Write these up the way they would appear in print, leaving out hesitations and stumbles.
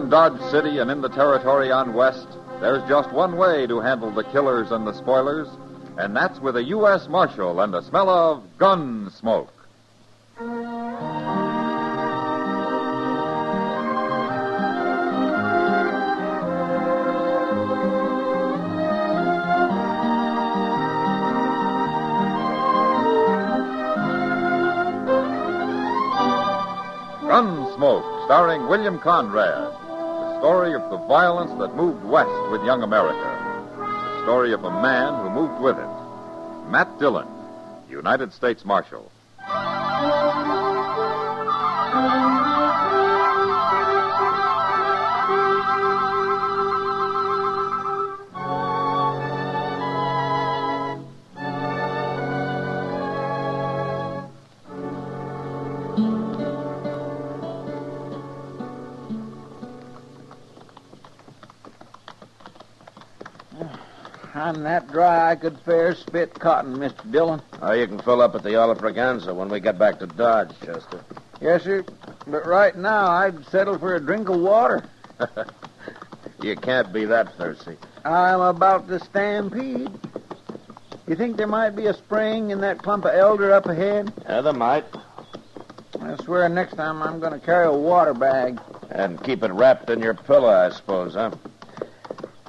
In Dodge City and in the territory on West, there's just one way to handle the killers and the spoilers, and that's with a U.S. Marshal and a smell of Gunsmoke. Gunsmoke, starring William Conrad. The story of the violence that moved west with young America. The story of a man who moved with it. Matt Dillon, United States Marshal. I'm that dry I could fair spit cotton, Mr. Dillon. Oh, you can fill up at the Olive Braganza when we get back to Dodge, Chester. Yes, sir. But right now, I'd settle for a drink of water. You can't be that thirsty. I'm about to stampede. You think there might be a spring in that clump of elder up ahead? Yeah, there might. I swear next time I'm going to carry a water bag. And keep it wrapped in your pillow, I suppose, huh?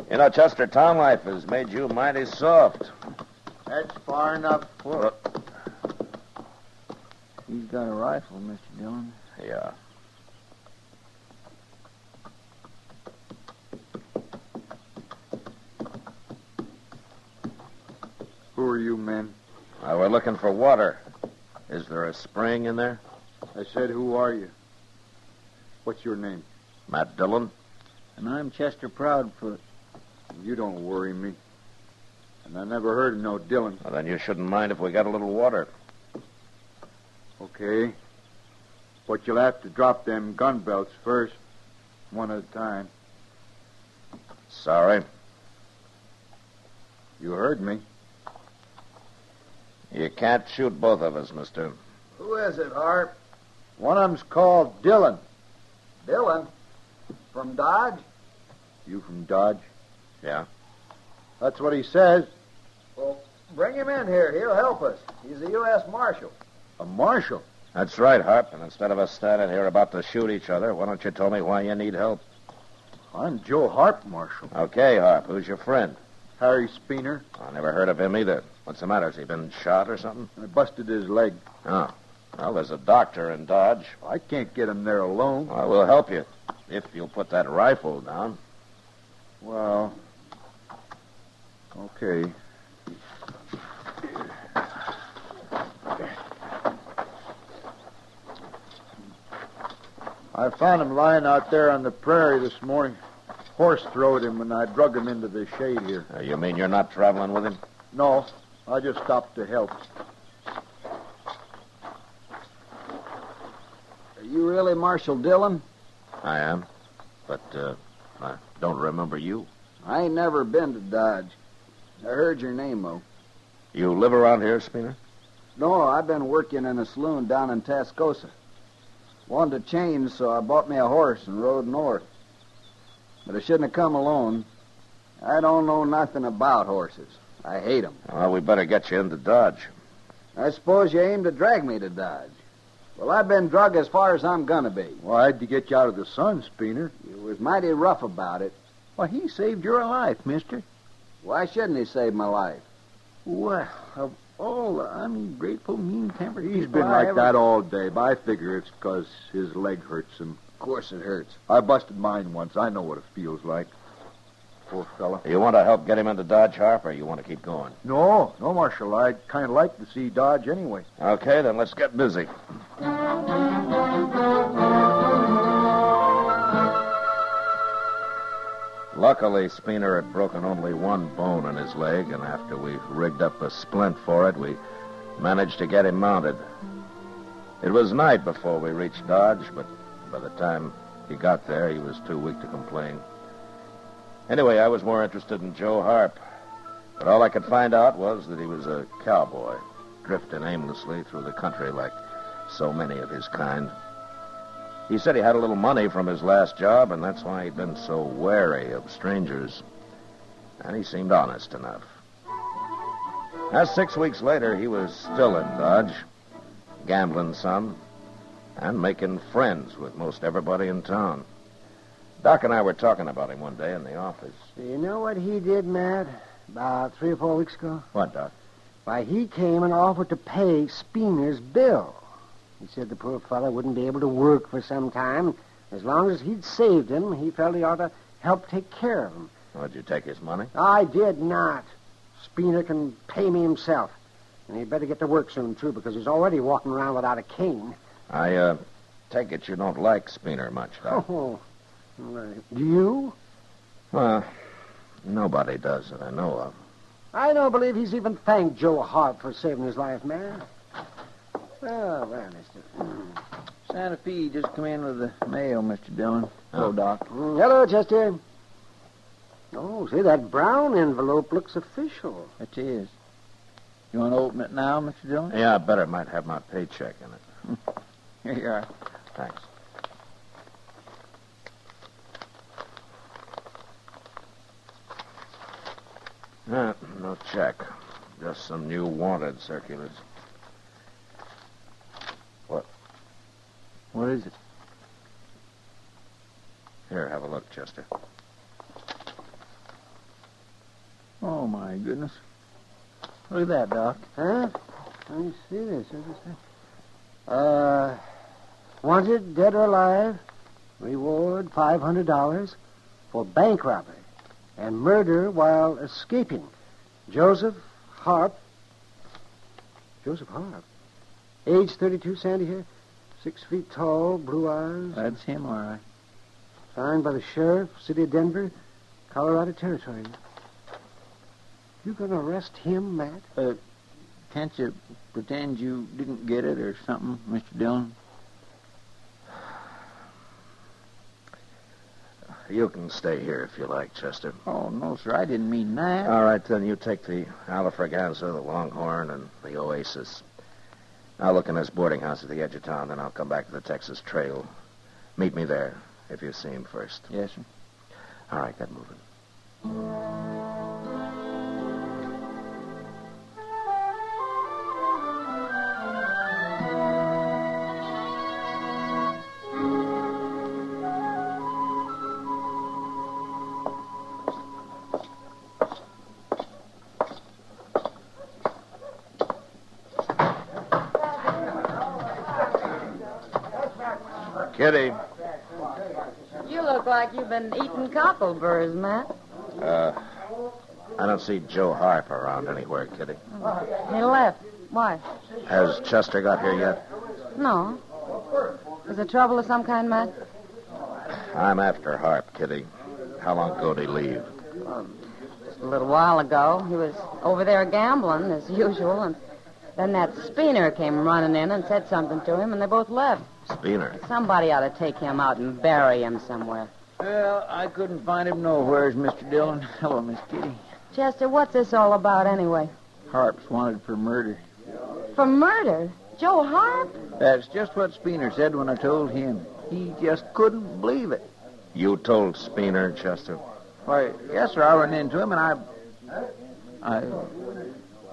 You know, Chester, town life has made you mighty soft. That's far enough for... He's got a rifle, Mr. Dillon. Yeah. Who are you men? We're looking for water. Is there a spring in there? I said, who are you? What's your name? Matt Dillon. And I'm Chester Proudfoot. You don't worry me. And I never heard of no Dillon. Well, then you shouldn't mind if we got a little water. Okay. But you'll have to drop them gun belts first, one at a time. Sorry. You heard me. You can't shoot both of us, mister. Who is it, Harp? One of them's called Dillon. Dillon? From Dodge? You from Dodge? Yeah? That's what he says. Well, bring him in here. He'll help us. He's a U.S. Marshal. A marshal? That's right, Harp. And instead of us standing here about to shoot each other, why don't you tell me why you need help? I'm Joe Harp, Marshal. Okay, Harp. Who's your friend? Harry Speener. I never heard of him either. What's the matter? Has he been shot or something? I busted his leg. Oh. Well, there's a doctor in Dodge. I can't get him there alone. Well, we'll help you. If you'll put that rifle down. Well, okay. I found him lying out there on the prairie this morning. Horse throwed him, and I drug him into the shade here. You mean you're not traveling with him? No, I just stopped to help. Are you really Marshal Dillon? I am. But, I don't remember you. I ain't never been to Dodge. I heard your name, though. You live around here, Speener? No, I've been working in a saloon down in Tascosa. Wanted to change, so I bought me a horse and rode north. But I shouldn't have come alone. I don't know nothing about horses. I hate them. Well, we better get you into Dodge. I suppose you aim to drag me to Dodge. Well, I've been drug as far as I'm gonna be. Well, I had to get you out of the sun, Speener. You was mighty rough about it. Why, he saved your life, mister. Why shouldn't he save my life? Well, of all the ungrateful, mean-tempered He's people been like that all day, but I figure it's because his leg hurts him. Of course it hurts. I busted mine once. I know what it feels like. Poor fella. You want to help get him into Dodge, Harp, or you want to keep going? No, Marshal. I'd kind of like to see Dodge anyway. Okay, then let's get busy. Luckily, Speener had broken only one bone in his leg, and after we rigged up a splint for it, we managed to get him mounted. It was night before we reached Dodge, but by the time he got there, he was too weak to complain. Anyway, I was more interested in Joe Harp, but all I could find out was that he was a cowboy, drifting aimlessly through the country like so many of his kind. He said he had a little money from his last job, and that's why he'd been so wary of strangers. And he seemed honest enough. As 6 weeks later, he was still in Dodge, gambling some, and making friends with most everybody in town. Doc and I were talking about him one day in the office. Do you know what he did, Matt, about 3 or 4 weeks ago? What, Doc? Why, he came and offered to pay Speener's bill. He said the poor fellow wouldn't be able to work for some time. As long as he'd saved him, he felt he ought to help take care of him. Oh, did you take his money? I did not. Speener can pay me himself. And he'd better get to work soon, too, because he's already walking around without a cane. I take it you don't like Speener much, Doc. Oh, right. Do you? Well, nobody does that I know of. I don't believe he's even thanked Joe Hart for saving his life, man. Oh, well, mister. Santa Fe just come in with the mail, Mr. Dillon. Hello, Doc. Hello, Chester. Oh, see, that brown envelope looks official. It is. You want to open it now, Mr. Dillon? Yeah, I bet it might have my paycheck in it. Here you are. Thanks. No check. Just some new wanted circulars. What is it? Here, have a look, Chester. Oh, my goodness. Look at that, Doc. Huh? Let me see this. Wanted, dead or alive, reward $500 for bank robbery and murder while escaping. Joseph Harp. Joseph Harp? Age 32, sandy hair, 6 feet tall, blue eyes. That's him, all right. Signed by the sheriff, city of Denver, Colorado Territory. You gonna arrest him, Matt? Can't you pretend you didn't get it or something, Mr. Dillon? You can stay here if you like, Chester. Oh, no, sir. I didn't mean that. All right, then you take the Alafraganza, the Longhorn, and the Oasis. I'll look in this boarding house at the edge of town, then I'll come back to the Texas Trail. Meet me there, if you see him first. Yes, sir. All right, get moving. Kitty. You look like you've been eating cockleburrs, Matt. I don't see Joe Harp around anywhere, Kitty. He left. Why? Has Chester got here yet? No. Is there trouble of some kind, Matt? I'm after Harp, Kitty. How long ago did he leave? Just a little while ago. He was over there gambling, as usual, and then that Speener came running in and said something to him, and they both left. Speener? Somebody ought to take him out and bury him somewhere. Well, I couldn't find him nowheres, Mr. Dillon. Hello, Miss Kitty. Chester, what's this all about anyway? Harp's wanted for murder. For murder? Joe Harp? That's just what Speener said when I told him. He just couldn't believe it. You told Speener, Chester? Why, yes, sir. I ran into him, and I...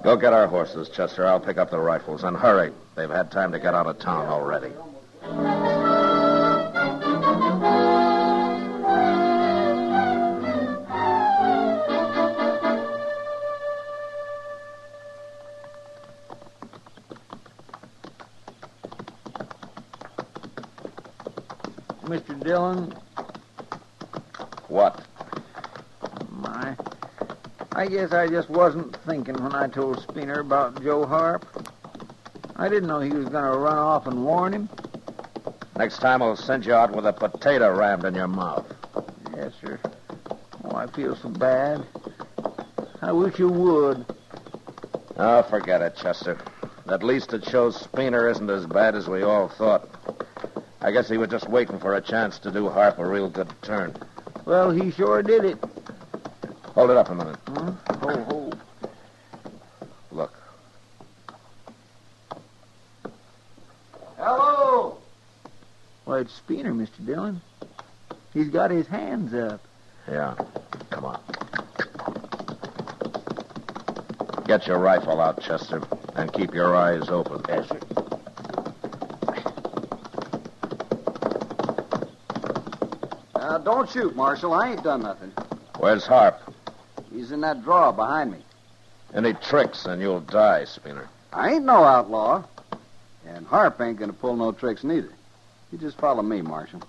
Go get our horses, Chester. I'll pick up the rifles. And hurry. They've had time to get out of town already. Mr. Dillon. What? I guess I just wasn't thinking when I told Speener about Joe Harp. I didn't know he was going to run off and warn him. Next time I'll send you out with a potato rammed in your mouth. Yes, sir. Oh, I feel so bad. I wish you would. Oh, forget it, Chester. At least it shows Speener isn't as bad as we all thought. I guess he was just waiting for a chance to do Harp a real good turn. Well, he sure did it. Hold it up a minute. Huh? Ho. Look. Hello. Why, it's Spooner, Mr. Dillon. He's got his hands up. Yeah. Come on. Get your rifle out, Chester, and keep your eyes open. Yes, sir. Don't shoot, Marshal. I ain't done nothing. Where's Harp? He's in that drawer behind me. Any tricks and you'll die, Spooner. I ain't no outlaw. And Harp ain't gonna pull no tricks neither. You just follow me, Marshal.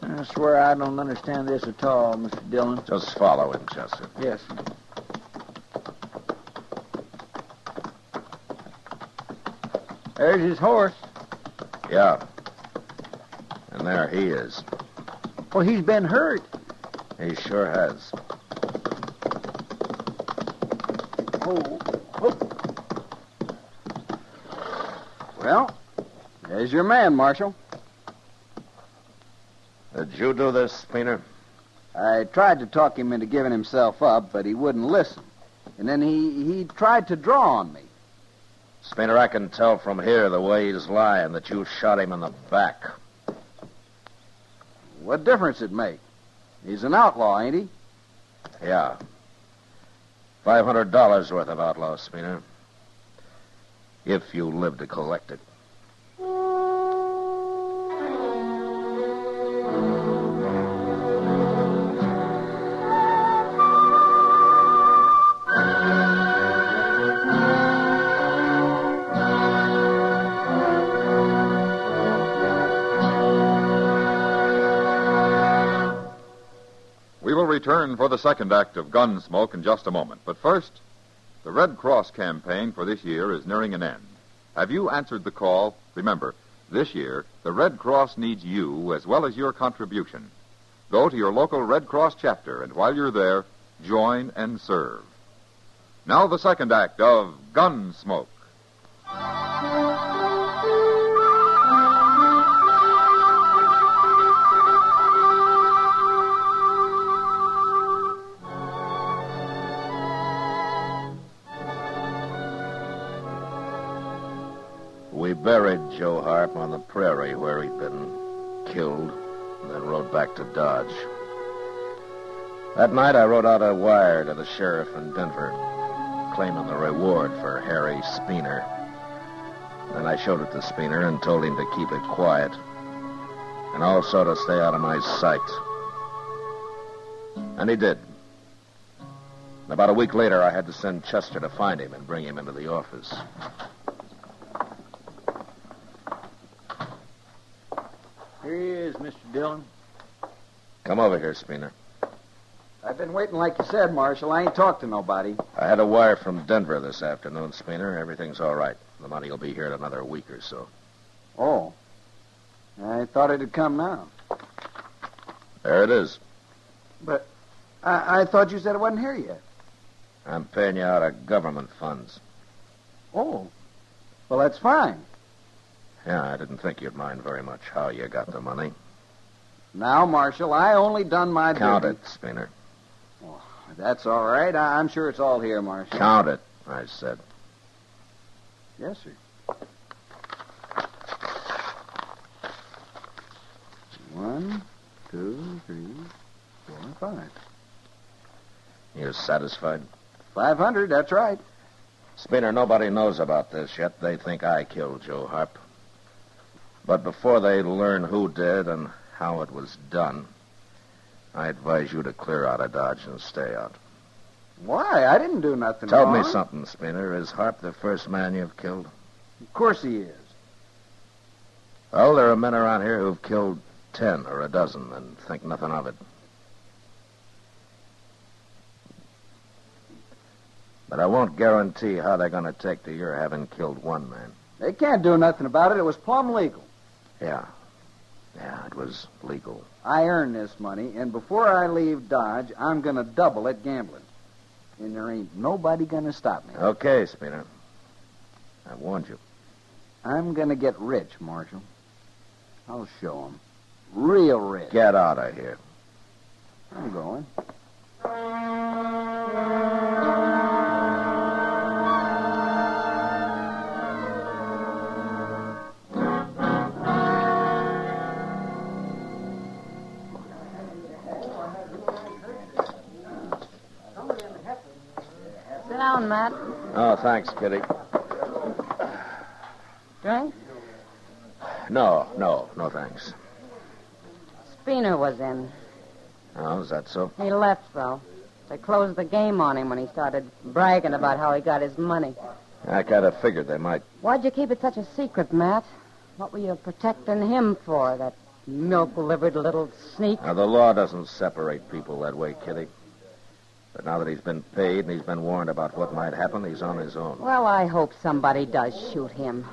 I swear I don't understand this at all, Mr. Dillon. Just follow him, Chester. Yes, sir. There's his horse. Yeah. And there he is. Well, he's been hurt. He sure has. Oh. Well, there's your man, Marshal. Did you do this, Spooner? I tried to talk him into giving himself up, but he wouldn't listen. And then he tried to draw on me. Spooner, I can tell from here the way he's lying that you shot him in the back. What difference it make? He's an outlaw, ain't he? Yeah. $500 worth of outlaw, Spooner. If you live to collect it. We will return for the second act of Gunsmoke in just a moment. But first, the Red Cross campaign for this year is nearing an end. Have you answered the call? Remember, this year, the Red Cross needs you as well as your contribution. Go to your local Red Cross chapter, and while you're there, join and serve. Now the second act of Gunsmoke. We buried Joe Harp on the prairie where he'd been killed, and then rode back to Dodge. That night, I wrote out a wire to the sheriff in Denver, claiming the reward for Harry Spooner. Then I showed it to Spooner and told him to keep it quiet, and also to stay out of my sight. And he did. About a week later, I had to send Chester to find him and bring him into the office. Here he is, Mr. Dillon. Come over here, Spooner. I've been waiting like you said, Marshal. I ain't talked to nobody. I had a wire from Denver this afternoon, Spooner. Everything's all right. The money will be here in another week or so. Oh. I thought it'd come now. There it is. But I thought you said it wasn't here yet. I'm paying you out of government funds. Oh. Well, that's fine. Yeah, I didn't think you'd mind very much how you got the money. Now, Marshal, I only done my Count duty. it, Spooner. Oh, that's all right. I'm sure it's all here, Marshal. Count it, I said. Yes, sir. 1, 2, 3, 4, 5. You satisfied? 500, that's right. Spooner, nobody knows about this yet. They think I killed Joe Harp. But before they learn who did and how it was done, I advise you to clear out of Dodge and stay out. Why? I didn't do nothing Tell wrong. me something, Spooner. Is Harp the first man you've killed? Of course he is. Well, there are men around here who've killed 10 or a dozen and think nothing of it. But I won't guarantee how they're going to take to your having killed one man. They can't do nothing about it. It was plumb legal. Yeah, it was legal. I earned this money, and before I leave Dodge, I'm going to double it gambling. And there ain't nobody going to stop me. Okay, Spooner. I warned you. I'm going to get rich, Marshal. I'll show 'em. Real rich. Get out of here. I'm going. down, Matt. Oh, thanks, Kitty. Drink? No, thanks. Spooner was in. Oh, is that so? He left, though. They closed the game on him when he started bragging about how he got his money. I kind of figured they might. Why'd you keep it such a secret, Matt? What were you protecting him for, that milk-livered little sneak? Now, the law doesn't separate people that way, Kitty. But now that he's been paid and he's been warned about what might happen, he's on his own. Well, I hope somebody does shoot him.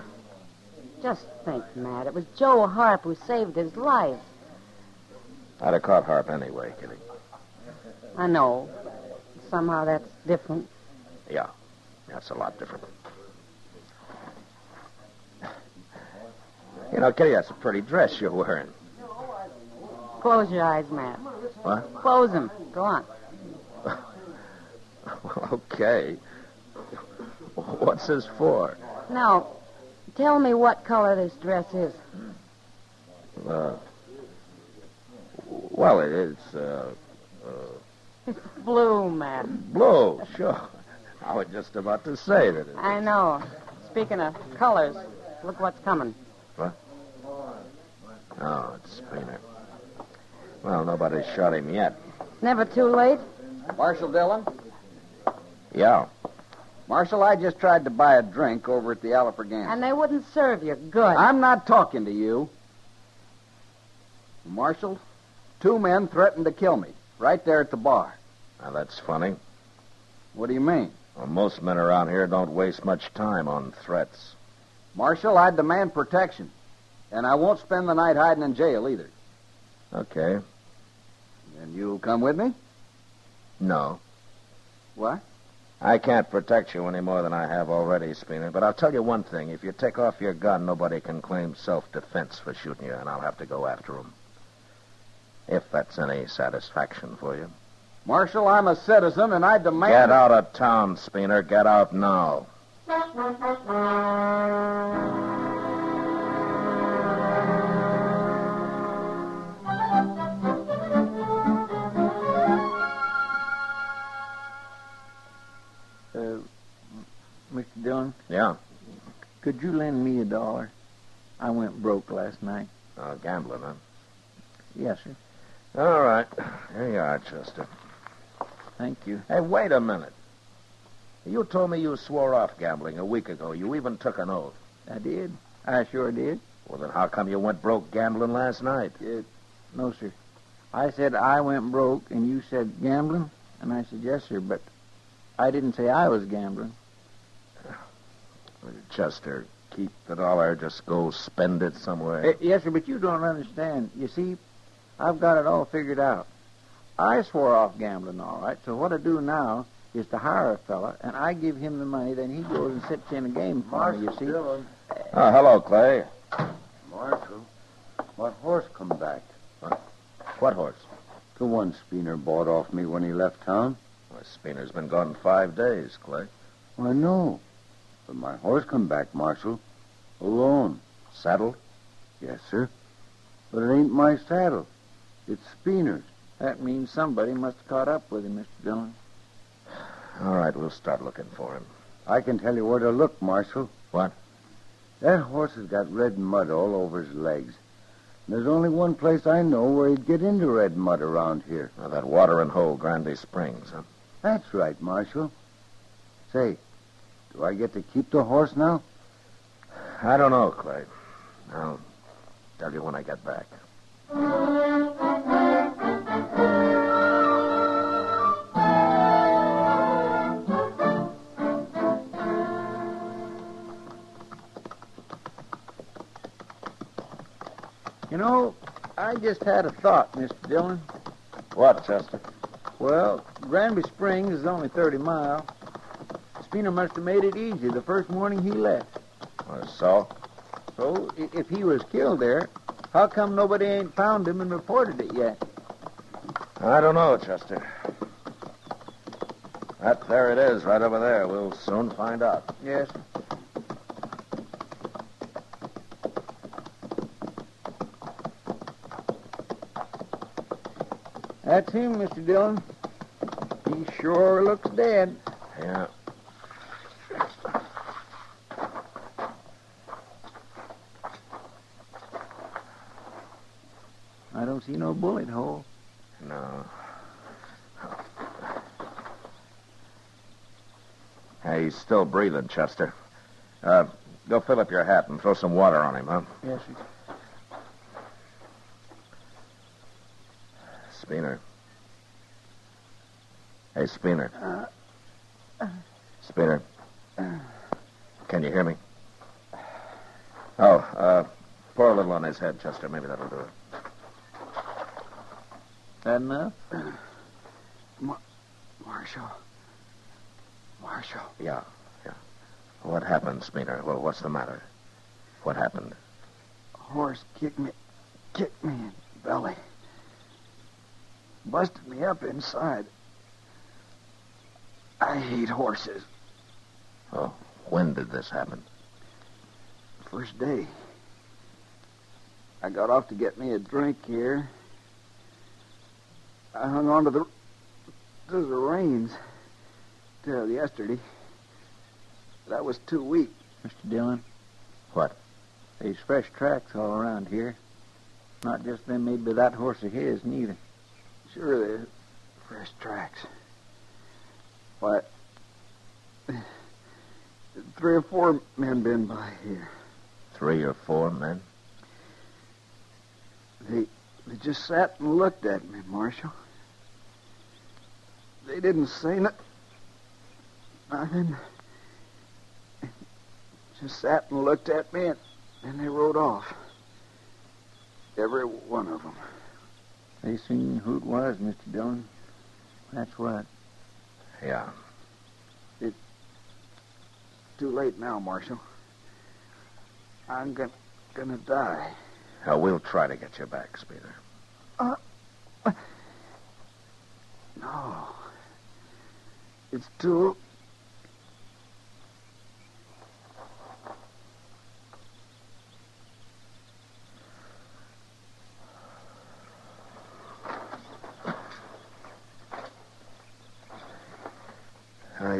Just think, Matt, it was Joe Harp who saved his life. I'd have caught Harp anyway, Kitty. I know. Somehow that's different. Yeah, that's a lot different. You know, Kitty, that's a pretty dress you're wearing. Close your eyes, Matt. What? Close them. Go on. Okay. What's this for? Now, tell me what color this dress is. Well, it's, It's blue, Matt. blue, sure. I was just about to say that. I know. Speaking of colors, look what's coming. What? Oh, it's Spooner. Well, nobody's shot him yet. Never too late? Marshal Dillon? Yeah. Marshal, I just tried to buy a drink over at the Alfregans. And they wouldn't serve you. Good. I'm not talking to you. Marshal, 2 men threatened to kill me right there at the bar. Now, that's funny. What do you mean? Well, most men around here don't waste much time on threats. Marshal, I demand protection. And I won't spend the night hiding in jail either. Okay. And you'll come with me? No. What? I can't protect you any more than I have already, Spooner. But I'll tell you one thing. If you take off your gun, nobody can claim self-defense for shooting you, and I'll have to go after them. If that's any satisfaction for you. Marshal, I'm a citizen, and I demand... Get out of town, Spooner. Get out now. Mr. Dillon, Yeah. could you lend me $1? I went broke last night. Gambling, huh? Yes, sir. All right. Here you are, Chester. Thank you. Hey, wait a minute. You told me you swore off gambling a week ago. You even took an oath. I did. I sure did. Well, then how come you went broke gambling last night? No, sir. I said I went broke, and you said gambling, and I said yes, sir, but I didn't say I was gambling. Chester, keep the dollar. Just go spend it somewhere. Yes, sir, but you don't understand. You see, I've got it all figured out. I swore off gambling, all right, so what I do now is to hire a fella, and I give him the money, then he goes and sits in a game for me, you see. Dillon. Oh, hello, Clay. Marshal, what horse come back? What horse? The one Spooner bought off me when he left town. Well, Spooner's been gone 5 days, Clay. I know. But my horse come back, Marshal. Alone. Saddled? Yes, sir. But it ain't my saddle. It's Spooner's. That means somebody must have caught up with him, Mr. Dillon. All right, we'll start looking for him. I can tell you where to look, Marshal. What? That horse has got red mud all over his legs. And there's only one place I know where he'd get into red mud around here. Now, that watering hole, Grande Springs, huh? That's right, Marshal. Say, do I get to keep the horse now? I don't know, Clay. I'll tell you when I get back. You know, I just had a thought, Mr. Dillon. What, Chester? Well, Granby Springs is only 30 miles. Spooner must have made it easy the first morning he left. So? So, if he was killed there, how come nobody ain't found him and reported it yet? I don't know, Chester. There it is, right over there. We'll soon find out. Yes. That's him, Mr. Dillon. He sure looks dead. Yeah. see no bullet hole. No. Hey, he's still breathing, Chester. Go fill up your hat and throw some water on him, huh? Yes, sir. Spooner. Hey, Spooner. Spooner. Can you hear me? Oh, pour a little on his head, Chester. Maybe that'll do it. That enough? Marshal. Yeah. What happened, Spooner? Well, what's the matter? What happened? A horse kicked me in the belly. Busted me up inside. I hate horses. Oh, when did this happen? First day. I got off to get me a drink here. I hung on to the reins till yesterday. But I was too weak. Mr. Dillon? What? There's fresh tracks all around here. Not just them made by that horse of his, neither. Sure, there's fresh tracks. Why, 3 or 4 men been by here. 3 or 4 men? They just sat and looked at me, Marshal. They didn't say nothing. Just sat and looked at me, and they rode off. Every one of them. They seen who it was, Mr. Dillon. That's what. Yeah. It's too late now, Marshal. I'm gonna die. We'll try to get you back, Spooner. No. It's too...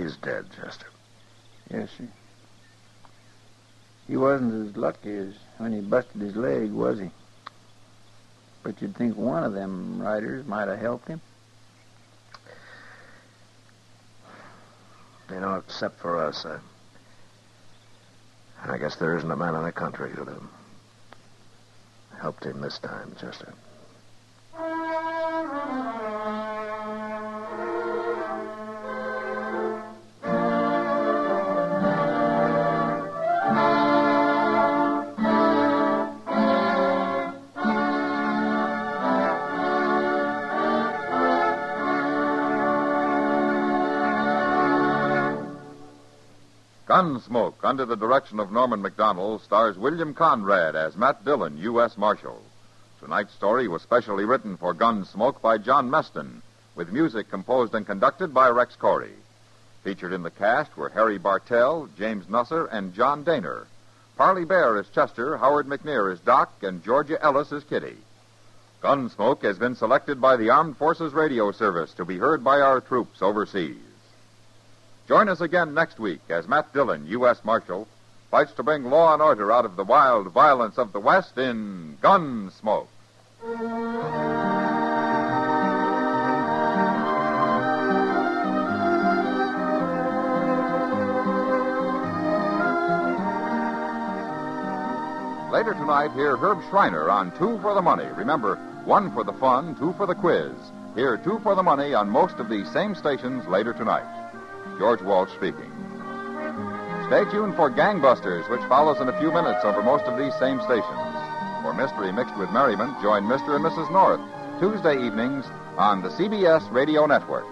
He's dead, Chester. Yes, sir. He wasn't as lucky as when he busted his leg, was he? But you'd think one of them riders might have helped him. You know, except for us, I guess there isn't a man in the country who'd have helped him this time, Chester. Gunsmoke, under the direction of Norman Macdonnell, stars William Conrad as Matt Dillon, U.S. Marshal. Tonight's story was specially written for Gunsmoke by John Meston, with music composed and conducted by Rex Corey. Featured in the cast were Harry Bartell, James Nusser, and John Dehner. Parley Baer as Chester, Howard McNear as Doc, and Georgia Ellis as Kitty. Gunsmoke has been selected by the Armed Forces Radio Service to be heard by our troops overseas. Join us again next week as Matt Dillon, U.S. Marshal, fights to bring law and order out of the wild violence of the West in Gunsmoke. Later tonight, hear Herb Schreiner on 2 for the Money. Remember, 1 for the fun, 2 for the quiz. Hear 2 for the Money on most of these same stations later tonight. George Walsh speaking. Stay tuned for Gangbusters, which follows in a few minutes over most of these same stations. For mystery mixed with merriment, join Mr. and Mrs. North Tuesday evenings on the CBS Radio Network.